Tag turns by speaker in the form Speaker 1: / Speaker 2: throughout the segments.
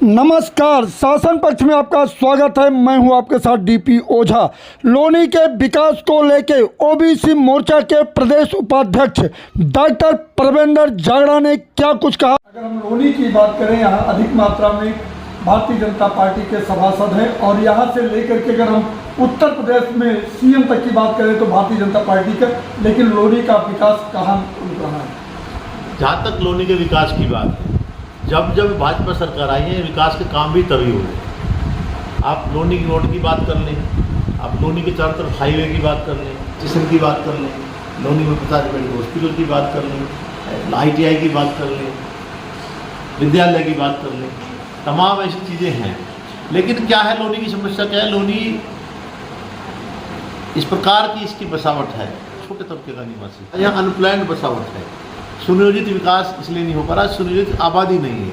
Speaker 1: नमस्कार, शासन पक्ष में आपका स्वागत है। मैं हूं आपके साथ डीपी ओझा। लोनी के विकास को लेके ओबीसी मोर्चा के प्रदेश उपाध्यक्ष डॉक्टर परवेंद्र जागड़ा ने क्या कुछ कहा। अगर हम लोनी की बात करें, यहाँ अधिक मात्रा में भारतीय जनता पार्टी के सभासद हैं और यहाँ से लेकर के अगर हम उत्तर प्रदेश में सीएम तक की बात करें तो भारतीय जनता पार्टी का, लेकिन लोनी का विकास कहाँ रहा है।
Speaker 2: जहाँ तक लोनी के विकास की बात है, जब भाजपा सरकार आई है, विकास के काम भी तभी हुए। आप लोनी की रोड की बात कर लें, आप लोनी के चारों तरफ हाईवे की बात कर लें, स्टेशन की बात कर लें, लोनी में 50 बेड हॉस्पिटल की बात कर लें, ITI की बात कर लें, विद्यालय की बात कर लें, तमाम ऐसी चीज़ें हैं। लेकिन क्या है, लोनी की समस्या क्या है? लोनी इस प्रकार की इसकी बसावट है, छोटे तबके का निवासी, यहाँ अनप्लान्ड बसावट है। सुनियोजित विकास इसलिए नहीं हो पा रहा, सुनियोजित आबादी नहीं है।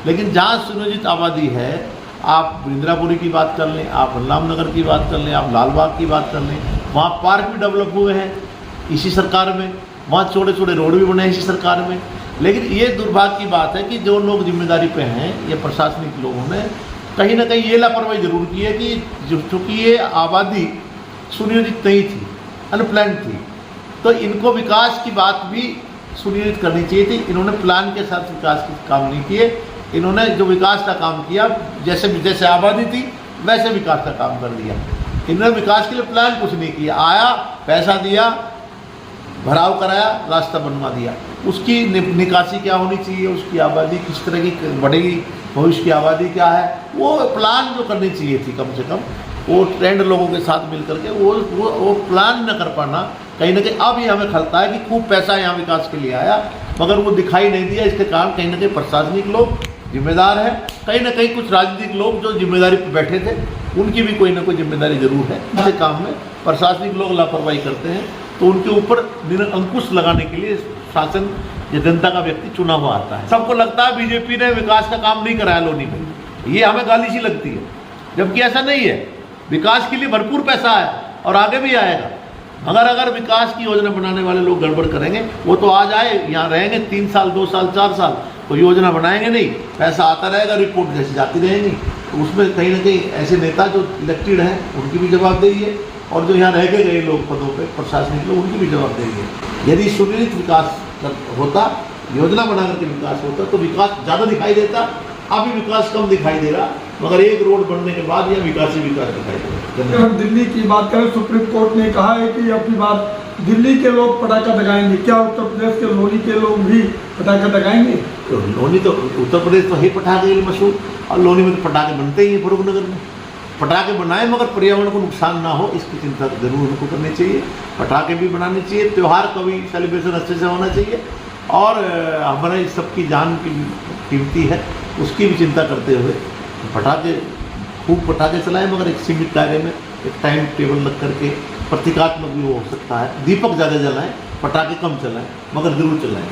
Speaker 2: लेकिन जहाँ सुनियोजित आबादी है, आप इंदिरापुरी की बात कर लें, आप बलराम नगर की बात कर लें, आप लालबाग की बात कर लें, वहाँ पार्क भी डेवलप हुए हैं इसी सरकार में, वहाँ छोटे छोटे रोड भी बने हैं इसी सरकार में। लेकिन ये दुर्भाग्य की बात है कि जो लोग जिम्मेदारी पे हैं, ये प्रशासनिक लोगों ने कहीं ना कहीं ये लापरवाही जरूर की है कि चूँकि ये आबादी सुनियोजित नहीं थी, अनप्लान्ड थी, तो इनको विकास की बात भी सुनियोजित करनी चाहिए थी। इन्होंने प्लान के साथ विकास के काम नहीं किए। इन्होंने जो विकास का काम किया, जैसे आबादी थी वैसे विकास का काम कर दिया। इन्होंने विकास के लिए प्लान कुछ नहीं किया। आया, पैसा दिया, भराव कराया, रास्ता बनवा दिया। उसकी निकासी क्या होनी चाहिए, उसकी आबादी किस तरह की बढ़ेगी, भविष्य की आबादी क्या है, वो प्लान जो करनी चाहिए थी कम से कम, वो ट्रेंड लोगों के साथ मिल करके वो प्लान न कर पाना, कहीं ना कहीं अब ये हमें खलता है कि खूब पैसा यहाँ विकास के लिए आया, मगर वो दिखाई नहीं दिया। इसके कारण कहीं ना कहीं प्रशासनिक लोग जिम्मेदार हैं, कहीं ना कहीं कुछ राजनीतिक लोग जो जिम्मेदारी पर बैठे थे, उनकी भी कोई ना कोई जिम्मेदारी जरूर है। ऐसे काम में प्रशासनिक लोग लापरवाही करते हैं, तो उनके ऊपर अंकुश लगाने के लिए शासन या जनता का व्यक्ति चुना हुआ आता है। सबको लगता है बीजेपी ने विकास का काम नहीं कराया लोनी में, ये हमें गाली सी लगती है, जबकि ऐसा नहीं है। विकास के लिए भरपूर पैसा है और आगे भी आएगा, मगर अगर विकास की योजना बनाने वाले लोग गड़बड़ करेंगे, वो तो आज आए, यहाँ रहेंगे 3 साल, 2 साल, 4 साल, तो योजना बनाएंगे नहीं, पैसा आता रहेगा, रिपोर्ट जैसी जाती रहेगी। तो उसमें कहीं ना कहीं ऐसे नेता जो इलेक्टेड हैं, उनकी भी जवाबदेही है, और जो यहाँ रह के गए लोग पदों पे, प्रशासनिक लोग, उनकी भी जवाबदेही है। यदि सुनियोजित विकास होता, योजना बना करके विकास होता, तो विकास ज़्यादा दिखाई देता। अभी विकास कम दिखाई दे रहा, मगर एक रोड बनने के बाद यह विकास ही विकास दिखाई दे रहा।
Speaker 1: अगर दिल्ली की बात करें, सुप्रीम कोर्ट ने कहा है कि अब की बात दिल्ली के लोग पटाखा दगाएंगे। क्या उत्तर प्रदेश के लोनी के लोग भी पटाखा दगाएंगे?
Speaker 2: तो लोनी तो उत्तर प्रदेश तो है पटाखे के लिए मशहूर, और लोनी में तो पटाखे बनते ही हैं। फरूखनगर में पटाखे बनाए, मगर पर्यावरण को नुकसान ना हो, इसकी चिंता जरूर उनको करनी चाहिए। पटाखे भी बनाने चाहिए, त्यौहार का भी सेलिब्रेशन अच्छे से होना चाहिए, और हमारे सबकी जान की कीमती है, उसकी भी चिंता करते हुए पटाखे, खूब पटाखे चलाएं, मगर एक सीमित दायरे में, एक टाइम टेबल रख करके। प्रतीकात्मक भी वो हो सकता है, दीपक ज़्यादा जलाएं, पटाखे कम चलाएं, मगर जरूर चलाएं।